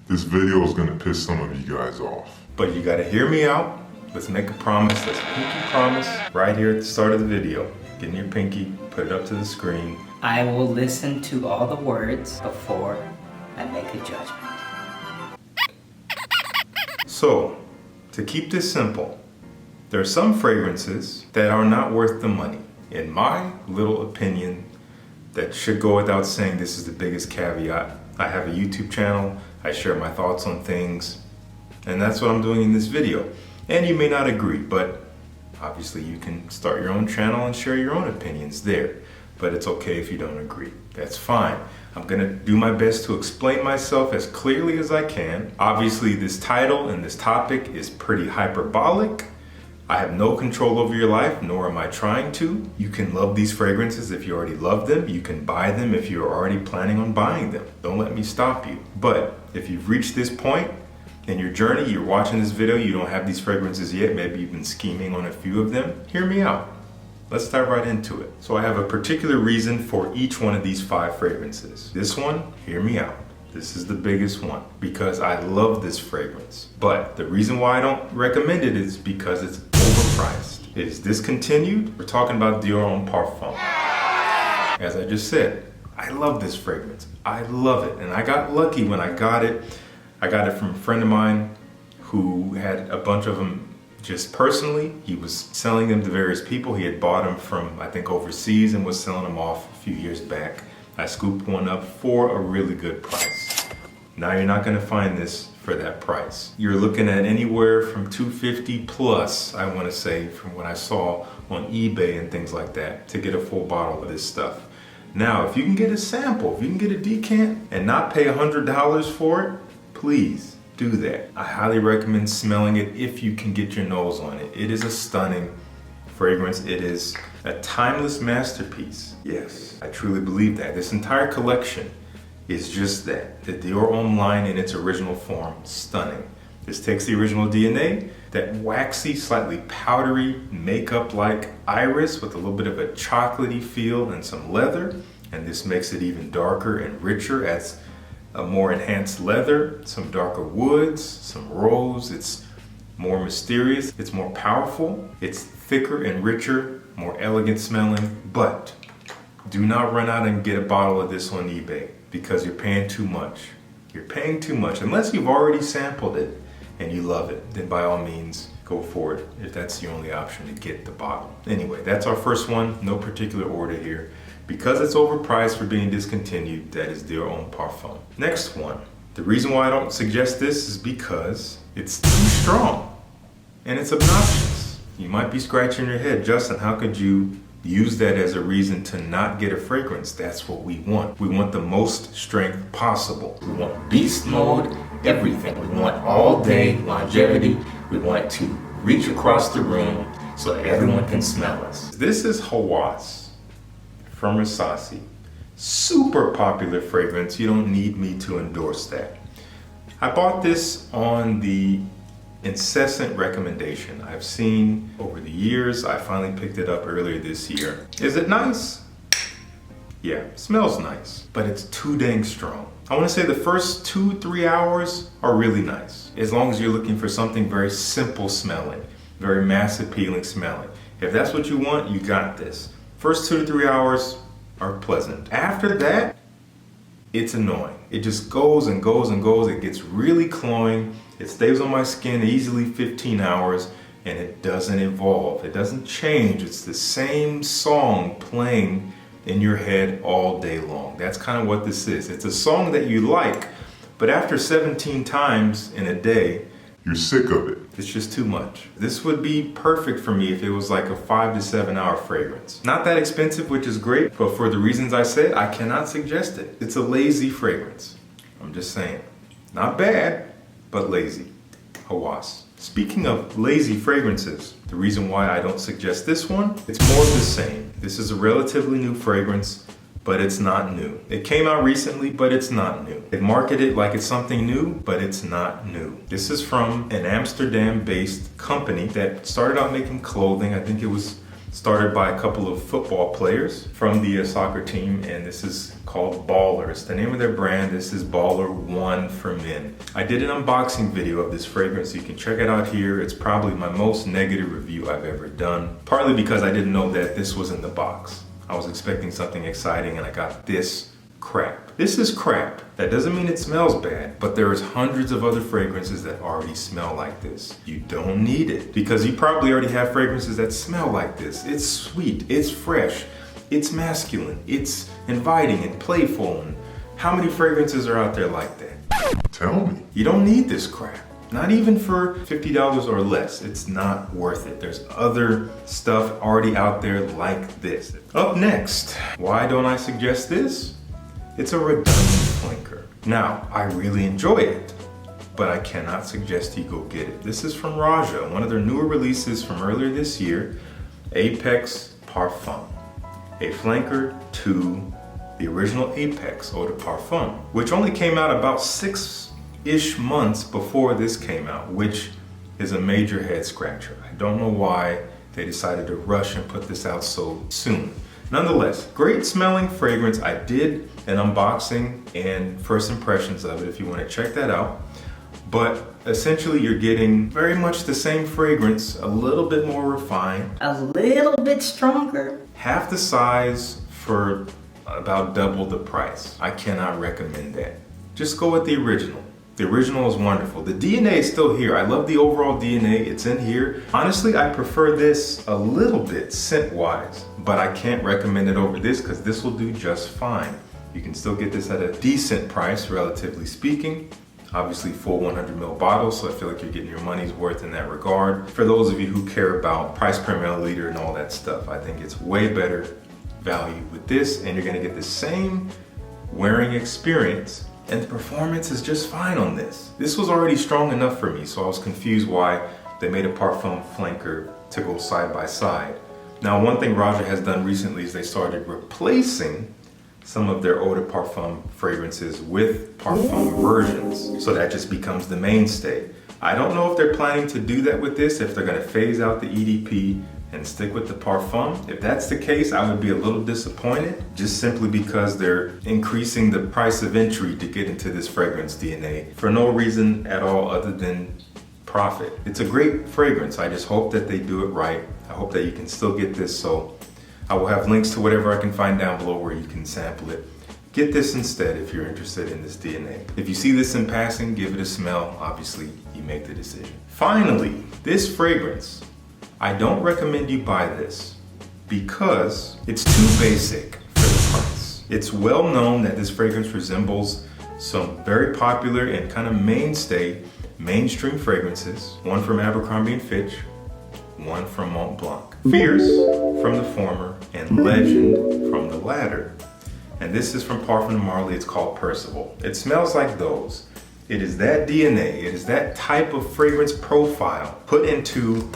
This video is gonna piss some of you guys off. But you gotta hear me out. Let's make a promise. Let's pinky promise right here at the start of the video. Get in your pinky, put it up to the screen. I will listen to all the words before I make a judgment. So, to keep this simple, there are some fragrances that are not worth the money. In my little opinion, that should go without saying. This is the biggest caveat. I have a YouTube channel, I share my thoughts on things, and that's what I'm doing in this video. And you may not agree, but obviously you can start your own channel and share your own opinions there. But it's okay if you don't agree. That's fine. I'm gonna do my best to explain myself as clearly as I can. Obviously this title and this topic is pretty hyperbolic. I have no control over your life, nor am I trying to. You can love these fragrances if you already love them. You can buy them if you're already planning on buying them. Don't let me stop you. But if you've reached this point in your journey, you're watching this video, you don't have these fragrances yet, maybe you've been scheming on a few of them, hear me out. Let's dive right into it. So I have a particular reason for each one of these 5 fragrances. This one, hear me out. This is the biggest one because I love this fragrance. But the reason why I don't recommend it is because it's overpriced. It is discontinued. We're talking about Dior Homme Parfum. As I just said, I love this fragrance. I love it. And I got lucky when I got it. I got it from a friend of mine who had a bunch of them just personally. He was selling them to various people. He had bought them from, I think, overseas and was selling them off a few years back. I scooped one up for a really good price. Now you're not gonna find this for that price. You're looking at anywhere from $250 plus, I wanna say, from what I saw on eBay and things like that, to get a full bottle of this stuff. Now, if you can get a sample, if you can get a decant and not pay $100 for it, please do that. I highly recommend smelling it if you can get your nose on it. It is a stunning fragrance. It is a timeless masterpiece. Yes, I truly believe that. This entire collection is just that. The Dior Homme line in its original form, stunning. This takes the original DNA, that waxy, slightly powdery, makeup-like iris with a little bit of a chocolatey feel and some leather, and this makes it even darker and richer, adds a more enhanced leather, some darker woods, some rose. It's more mysterious, it's more powerful, it's thicker and richer, more elegant smelling, but do not run out and get a bottle of this on eBay because you're paying too much. You're paying too much. Unless you've already sampled it and you love it, then by all means, go for it if that's the only option to get the bottle. Anyway, that's our first one, no particular order here. Because it's overpriced for being discontinued, that is Dior Homme Parfum. Next one. The reason why I don't suggest this is because it's too strong and it's obnoxious. You might be scratching your head, Justin, how could you use that as a reason to not get a fragrance? That's what we want. We want the most strength possible. We want beast mode, everything. We want all day longevity. We want to reach across the room so everyone can smell us. This is Hawas from Rasasi. Super popular fragrance. You don't need me to endorse that. I bought this on the incessant recommendation I've seen over the years. I finally picked it up earlier this year. Is it nice? Yeah, smells nice, but it's too dang strong. I want to say the first 2-3 hours are really nice, as long as you're looking for something very simple smelling, very mass appealing smelling. If that's what you want, you got this. First 2 to 3 hours are pleasant. After that, it's annoying. It just goes and goes and goes. It gets really cloying. It stays on my skin easily 15 hours and it doesn't evolve. It doesn't change. It's the same song playing in your head all day long. That's kind of what this is. It's a song that you like, but after 17 times in a day, you're sick of it. It's just too much. This would be perfect for me if it was like a 5 to 7 hour fragrance. Not that expensive, which is great, but for the reasons I said, I cannot suggest it. It's a lazy fragrance. I'm just saying. Not bad, but lazy. Hawas. Speaking of lazy fragrances, the reason why I don't suggest this one, it's more of the same. This is a relatively new fragrance, but it's not new. It came out recently, but it's not new. They market it like it's something new, but it's not new. This is from an Amsterdam-based company that started out making clothing. I think it was started by a couple of football players from the soccer team, and this is called BALR. It's the name of their brand. This is BALR 1 for men. I did an unboxing video of this fragrance. You can check it out here. It's probably my most negative review I've ever done, partly because I didn't know that this was in the box. I was expecting something exciting and I got this crap. This is crap. That doesn't mean it smells bad, but there's hundreds of other fragrances that already smell like this. You don't need it because you probably already have fragrances that smell like this. It's sweet, it's fresh, it's masculine, it's inviting and playful. And how many fragrances are out there like that? Tell me. You don't need this crap. Not even for $50 or less. It's not worth it. There's other stuff already out there like this. Up next, why don't I suggest this? It's a redundant flanker. Now, I really enjoy it, but I cannot suggest you go get it. This is from Roja, one of their newer releases from earlier this year, Apex Parfum, a flanker to the original Apex Eau de Parfum, which only came out about 6-ish months before this came out, which is a major head scratcher. I don't know why they decided to rush and put this out so soon. Nonetheless, great smelling fragrance. I did an unboxing and first impressions of it if you want to check that out. But essentially you're getting very much the same fragrance, a little bit more refined. A little bit stronger. Half the size for about double the price. I cannot recommend that. Just go with the original. The original is wonderful. The DNA is still here. I love the overall DNA. It's in here. Honestly, I prefer this a little bit scent-wise, but I can't recommend it over this because this will do just fine. You can still get this at a decent price, relatively speaking. Obviously, full 100ml bottle, so I feel like you're getting your money's worth in that regard. For those of you who care about price per milliliter and all that stuff, I think it's way better value with this, and you're gonna get the same wearing experience. And the performance is just fine on this. This was already strong enough for me, so I was confused why they made a Parfum flanker to go side by side. Now, one thing Roja has done recently is they started replacing some of their Eau de Parfum fragrances with Parfum versions. So that just becomes the mainstay. I don't know if they're planning to do that with this, if they're gonna phase out the EDP and stick with the Parfum. If that's the case, I would be a little disappointed, just simply because they're increasing the price of entry to get into this fragrance DNA for no reason at all other than profit. It's a great fragrance. I just hope that they do it right. I hope that you can still get this, so I will have links to whatever I can find down below where you can sample it. Get this instead if you're interested in this DNA. If you see this in passing, give it a smell. Obviously, you make the decision. Finally, this fragrance. I don't recommend you buy this because it's too basic for the price. It's well known that this fragrance resembles some very popular and kind of mainstream fragrances. One from Abercrombie & Fitch, one from Mont Blanc. Fierce from the former and Legend from the latter. And this is from Parfum de Marly. It's called Percival. It smells like those. It is that DNA. It is that type of fragrance profile put into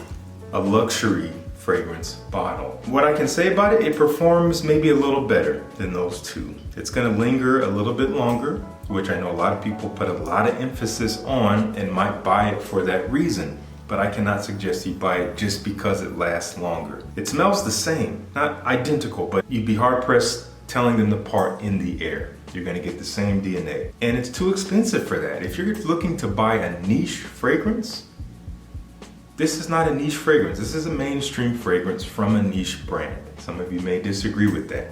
a luxury fragrance bottle. What I can say about it, it performs maybe a little better than those two. It's gonna linger a little bit longer, which I know a lot of people put a lot of emphasis on and might buy it for that reason, but I cannot suggest you buy it just because it lasts longer. It smells the same, not identical, but you'd be hard pressed telling them apart in the air. You're gonna get the same DNA. And it's too expensive for that. If you're looking to buy a niche fragrance, this is not a niche fragrance. This is a mainstream fragrance from a niche brand. Some of you may disagree with that,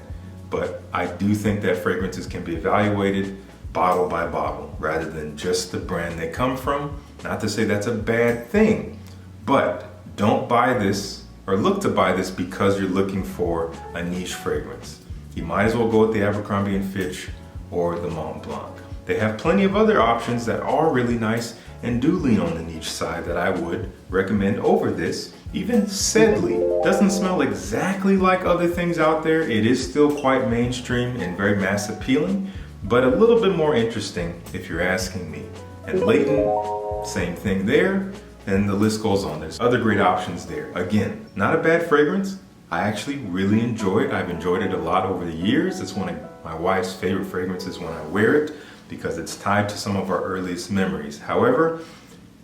but I do think that fragrances can be evaluated bottle by bottle rather than just the brand they come from. Not to say that's a bad thing, but don't buy this or look to buy this because you're looking for a niche fragrance. You might as well go with the Abercrombie & Fitch or the Mont Blanc. They have plenty of other options that are really nice and do lean on the niche side that I would recommend over this. Even Sedley doesn't smell exactly like other things out there. It is still quite mainstream and very mass appealing, but a little bit more interesting if you're asking me. And Leighton, same thing there, and the list goes on. There's other great options there. Again, not a bad fragrance. I actually really enjoy it. I've enjoyed it a lot over the years. It's one of my wife's favorite fragrances when I wear it, because it's tied to some of our earliest memories. However,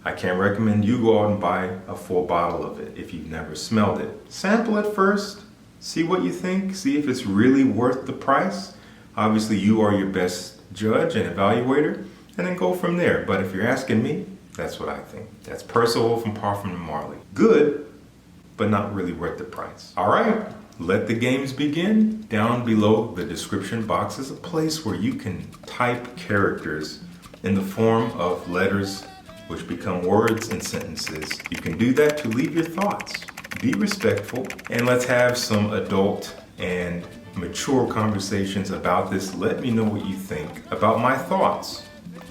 I can't recommend you go out and buy a full bottle of it if you've never smelled it. Sample it first, see what you think, see if it's really worth the price. Obviously, you are your best judge and evaluator, and then go from there. But if you're asking me, that's what I think. That's Percival from Parfum and Marley. Good, but not really worth the price. All right, let the games begin. Down below the description box is a place where you can type characters in the form of letters which become words and sentences. You can do that to leave your thoughts. Be respectful, and let's have some adult and mature conversations about this. Let me know what you think about my thoughts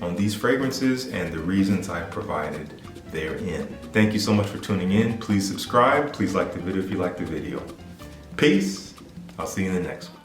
on these fragrances and the reasons I provided therein. Thank you so much for tuning in. Please subscribe. Please like the video if you like the video. Peace. I'll see you in the next one.